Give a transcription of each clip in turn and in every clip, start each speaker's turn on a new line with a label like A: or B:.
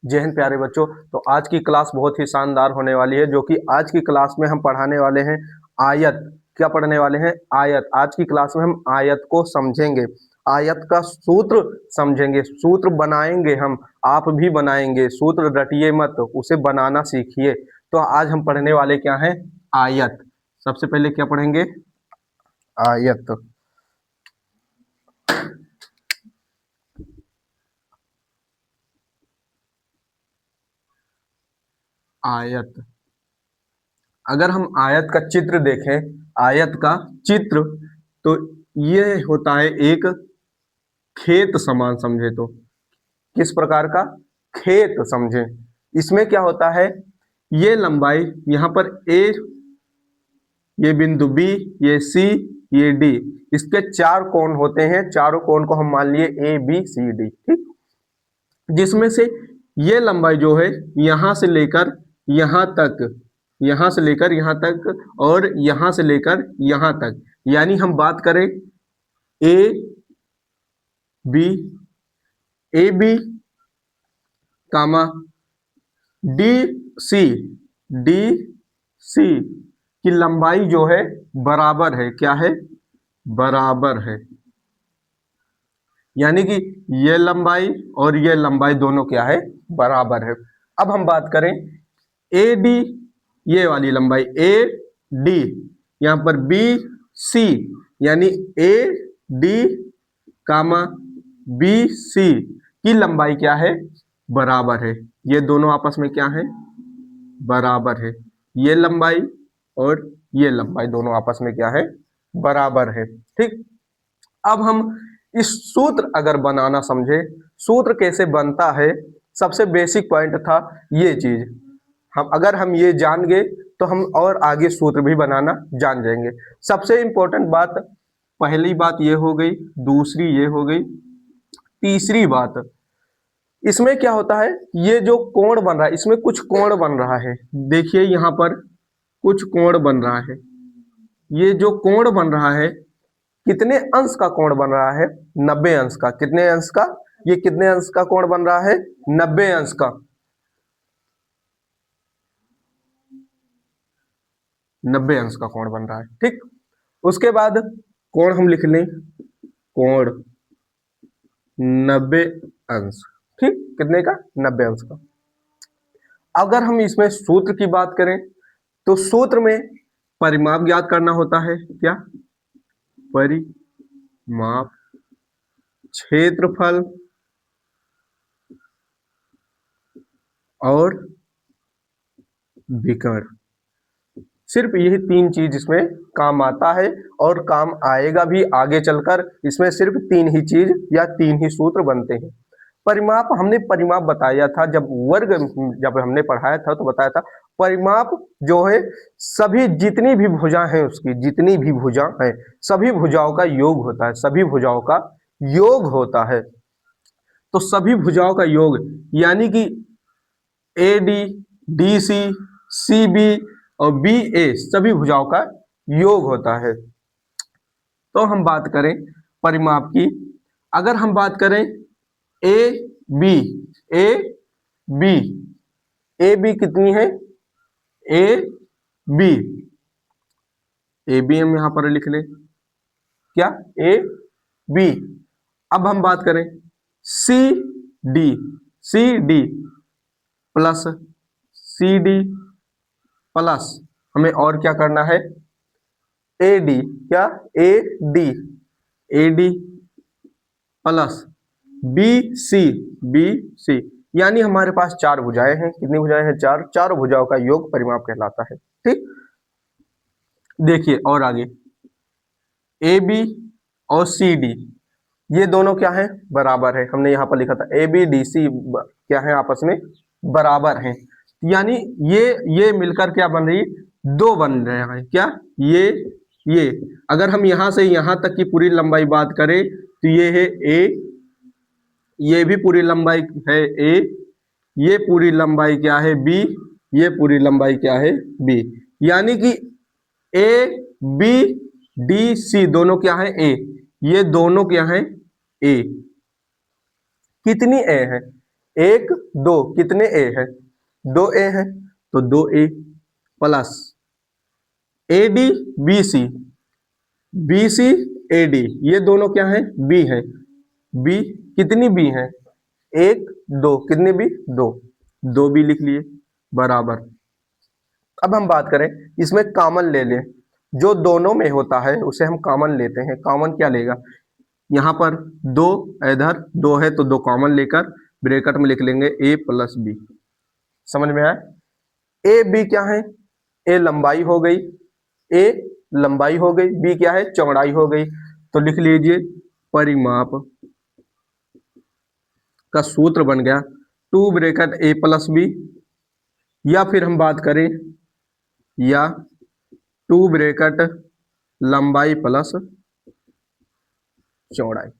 A: जय हिंद प्यारे बच्चों। तो आज की क्लास बहुत ही शानदार होने वाली है, जो कि आज की क्लास में हम पढ़ाने वाले हैं आयत। क्या पढ़ने वाले हैं? आयत। आज की क्लास में हम आयत को समझेंगे, आयत का सूत्र समझेंगे, सूत्र बनाएंगे हम, आप भी बनाएंगे। सूत्र रटिए मत, उसे बनाना सीखिए। तो आज हम पढ़ने वाले क्या हैं? आयत। सबसे पहले क्या पढ़ेंगे? आयत। आयत। अगर हम आयत का चित्र देखें, आयत का चित्र, तो ये होता है एक खेत समान, समझे तो। किस प्रकार का? खेत, समझे। इसमें क्या होता है, ये लंबाई यहाँ पर ए, ये बिंदु बी, ये सी, ये डी, इसके चार कोण होते हैं। चारों कोण को हम मान लिए ए बी सी डी, ठीक। जिसमें से ये लंबाई जो है यहाँ से लेकर यहाँ तक, यहाँ से लेकर यहाँ तक, और यहाँ से लेकर यहाँ तक, यानी हम बात करें A B, A B comma D C, D C की लंबाई जो है बराबर है। क्या है? बराबर है। यानी कि ये लंबाई और ये लंबाई दोनों क्या है? बराबर है। अब हम बात करें ए डी, ये वाली लंबाई ए डी, यहाँ पर बी सी, यानी A D comma B C की लंबाई क्या है? बराबर है। ये दोनों आपस में क्या है? बराबर है। ये लंबाई और ये लंबाई दोनों आपस में क्या है? बराबर है, ठीक। अब हम इस सूत्र अगर बनाना समझे, सूत्र कैसे बनता है, सबसे बेसिक पॉइंट था ये चीज। हम ये जान गए तो हम और आगे सूत्र भी बनाना जान जाएंगे। सबसे इंपॉर्टेंट बात, पहली बात ये हो गई, दूसरी ये हो गई, तीसरी बात, इसमें क्या होता है, ये जो कोण बन रहा है, इसमें कुछ कोण बन रहा है। देखिए यहाँ पर कुछ कोण बन रहा है। ये जो कोण बन रहा है, कितने अंश का कोण बन रहा है? 90 अंश का। कितने अंश का? ये कितने अंश का कोण बन रहा है? 90 अंश का। 90 अंश का कोण बन रहा है, ठीक। उसके बाद कोण हम लिख लें, कोण 90 अंश, ठीक। कितने का? 90 अंश का। अगर हम इसमें सूत्र की बात करें, तो सूत्र में परिमाप ज्ञात करना होता है। क्या? परिमाप, क्षेत्रफल और विकर्ण। सिर्फ यही तीन चीज इसमें काम आता है और काम आएगा भी आगे चलकर। इसमें सिर्फ तीन ही चीज या तीन ही सूत्र बनते हैं। परिमाप, हमने परिमाप बताया था जब हमने पढ़ाया था तो बताया था, परिमाप जो है सभी जितनी भी भुजा हैं उसकी, जितनी भी भुजा है सभी भुजाओं का योग होता है। सभी भुजाओं का योग होता है। तो सभी भुजाओं का योग यानी कि A D, D C, C B और बी ए, सभी भुजाओं का योग होता है। तो हम बात करें परिमाप की, अगर हम बात करें A B, A B, A B कितनी है? ए बी, ए बी हम यहां पर लिख लें। क्या? A B. अब हम बात करें C D, C D plus C D plus, हमें और क्या करना है? A D. क्या? A D, A D plus B C, B C, यानी हमारे पास चार भुजाएं हैं। कितनी भुजाएं हैं? चार। चारों भुजाओं का योग परिमाप कहलाता है, ठीक। देखिए और आगे, ए बी और सी डी, ये दोनों क्या है? बराबर है। हमने यहाँ पर लिखा था ए बी डी सी क्या है? आपस में बराबर हैं। यानी ये मिलकर क्या बन रही? दो बन रहे हैं। क्या? ये अगर हम यहाँ से यहाँ तक की पूरी लंबाई बात करें तो ये है ए, ये भी पूरी लंबाई है ए, ये पूरी लंबाई क्या है? बी, ये पूरी लंबाई क्या है? बी। यानी कि ए बी डी सी दोनों क्या है? ए। ये दोनों क्या है? ए। कितनी ए है? 1 2 कितने ए है? 2 ए है, तो 2 A plus A D B C, B C A D, ये दोनों क्या है? बी है। बी कितनी बी है? 1 2 कितनी बी? 2, 2 बी लिख लिए बराबर। अब हम बात करें इसमें कॉमन ले लें, जो दोनों में होता है उसे हम कॉमन लेते हैं। कॉमन क्या लेगा? यहाँ पर 2, इधर 2 है तो 2 कॉमन लेकर ब्रैकेट में लिख लेंगे ए प्लस बी। समझ में आया? ए बी क्या है? ए लंबाई हो गई, ए लंबाई हो गई, बी क्या है? चौड़ाई हो गई। तो लिख लीजिए परिमाप का सूत्र बन गया 2 ब्रैकेट ए प्लस बी, या फिर हम बात करें या 2 ब्रैकेट लंबाई प्लस चौड़ाई,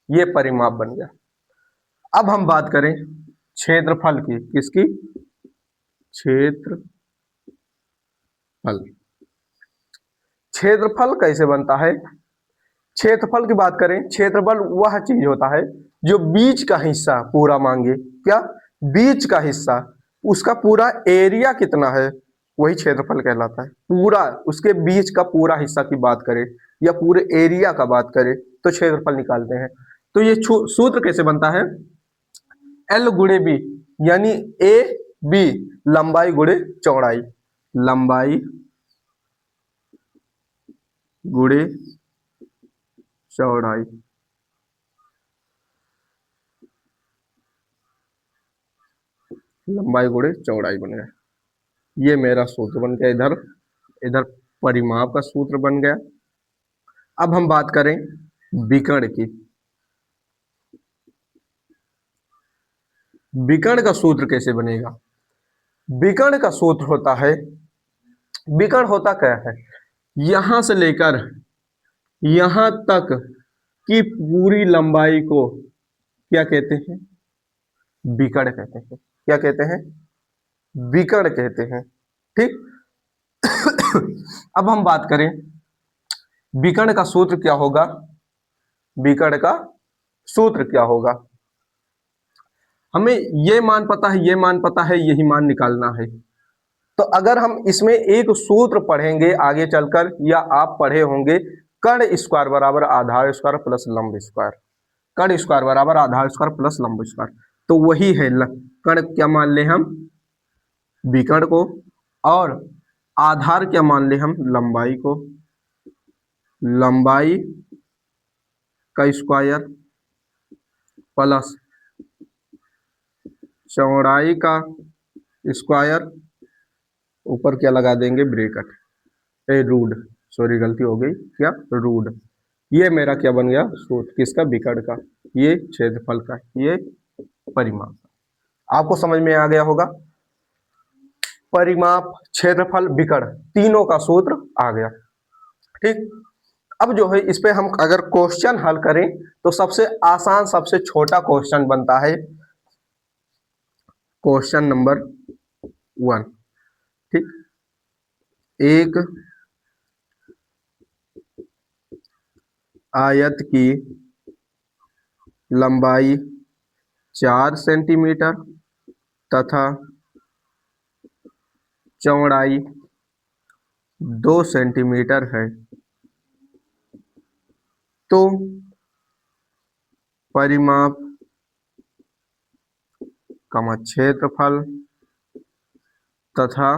A: ये परिमाप बन गया। अब हम बात करें क्षेत्रफल की। किसकी? क्षेत्रफल। क्षेत्रफल कैसे बनता है? क्षेत्रफल की बात करें, क्षेत्रफल वह चीज होता है जो बीच का हिस्सा पूरा मांगे। क्या? बीच का हिस्सा, उसका पूरा एरिया कितना है, वही क्षेत्रफल कहलाता है। पूरा उसके बीच का पूरा हिस्सा की बात करें या पूरे एरिया का बात करें तो क्षेत्रफल निकालते हैं। तो ये सूत्र कैसे बनता है? एल गुणे बी, यानी ए बी लंबाई गुणे चौड़ाई, लंबाई गुणे चौड़ाई। लंबाई गुणे चौड़ाई बन गया, ये मेरा सूत्र बन गया। इधर इधर परिमाप का सूत्र बन गया। अब हम बात करें विकर्ण की। विकर्ण का सूत्र कैसे बनेगा? विकर्ण का सूत्र होता है, विकर्ण होता क्या है? यहां से लेकर यहां तक की पूरी लंबाई को क्या कहते हैं? विकर्ण कहते हैं। क्या कहते हैं? विकर्ण कहते हैं। ठीक। अब हम बात करें विकर्ण का सूत्र क्या होगा? विकर्ण का सूत्र क्या होगा? हमें ये मान पता है, ये मान पता है, यही मान निकालना है। तो अगर हम इसमें एक सूत्र पढ़ेंगे आगे चलकर, या आप पढ़े होंगे, कर्ण स्क्वायर बराबर आधार स्क्वायर प्लस लंब स्क्वायर। कर्ण स्क्वायर बराबर आधार स्क्वायर प्लस लंब स्क्वायर, तो वही है कर्ण क्या मान ले हम? विकर्ण को। और आधार क्या मान ले हम? लंबाई को। लंबाई का स्क्वायर प्लस चौड़ाई का स्क्वायर, ऊपर क्या लगा देंगे? ब्रैकेट, ए रूट, सॉरी गलती हो गई, क्या? रूट। ये मेरा क्या बन गया? सूत्र किसका? विकर्ण का। ये क्षेत्रफल का, ये परिमाप। आपको समझ में आ गया होगा? परिमाप, क्षेत्रफल, विकर्ण, तीनों का सूत्र आ गया। ठीक। अब जो है इस पे हम अगर क्वेश्चन हल करें तो सबसे आसान, सबसे छोटा क्वेश्चन बनता है क्वेश्चन नंबर 1। ठीक। एक आयत की लंबाई 4 सेंटीमीटर तथा चौड़ाई 2 सेंटीमीटर है, तो परिमाप कमा क्षेत्रफल तथा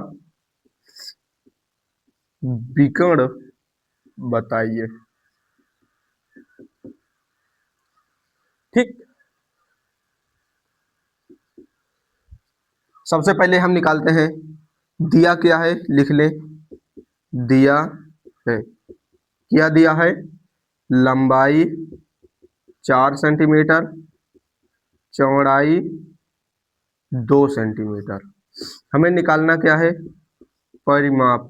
A: विकर्ण बताइए। ठीक। सबसे पहले हम निकालते हैं, दिया क्या है लिख ले। दिया है, क्या दिया है? लंबाई 4 सेंटीमीटर, चौड़ाई 2 सेंटीमीटर। हमें निकालना क्या है? परिमाप।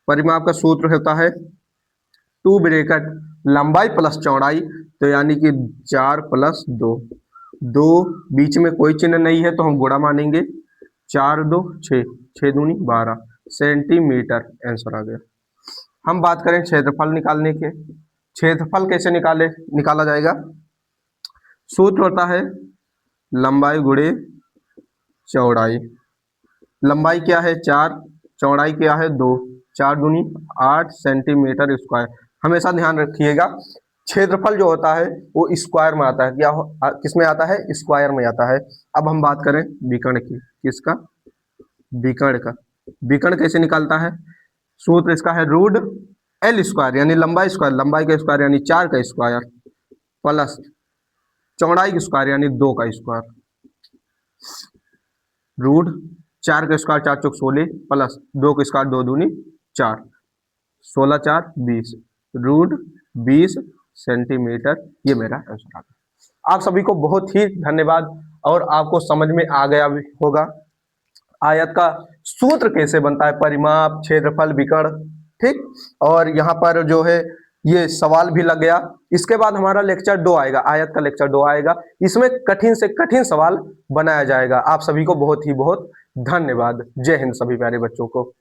A: परिमाप का सूत्र होता है 2 ब्रैकेट लंबाई प्लस चौड़ाई, तो यानी कि 4 प्लस 2, 2 बीच में कोई चिन्ह नहीं है तो हम गुणा मानेंगे। 4 2 6, 6 दूनी 12 सेंटीमीटर आंसर आ गया। हम बात करें क्षेत्रफल निकालने के। क्षेत्रफल कैसे निकाला जाएगा? सूत्र होता है लंबाई गुणे चौड़ाई। लंबाई क्या है 4, चौड़ाई क्या है 2, 4 दूनी 8 सेंटीमीटर स्क्वायर। हमेशा ध्यान रखिएगा क्षेत्रफल जो होता है वो स्क्वायर में आता है, क्या किस में आता है, स्क्वायर में आता है। अब हम बात करें विकर्ण की, किसका, विकर्ण का। विकर्ण कैसे निकालता है, सूत्र इसका है रूट एल स्क्वायर यानी लंबाई स्क्वायर, लंबाई का स्क्वायर यानी 4 का स्क्वायर, प्लस चौड़ाई का स्क्वायर यानी 2 का स्क्वायर, रूट 4 का स्क्वायर 4 चौक 16 प्लस 2 का स्क्वायर 2 दूनी 4, 16 4 20, रूट 20 सेंटीमीटर। ये मेरा आंसर आ गया। आप सभी को बहुत ही धन्यवाद और आपको समझ में आ गया भी होगा आयत का सूत्र कैसे बनता है, परिमाप, क्षेत्रफल, विकर्ण, ठीक। और यहाँ पर जो है ये सवाल भी लग गया। इसके बाद हमारा लेक्चर 2 आएगा, आयत का लेक्चर 2 आएगा, इसमें कठिन से कठिन सवाल बनाया जाएगा। आप सभी को बहुत ही बहुत धन्यवाद। जय हिंद सभी प्यारे बच्चों को।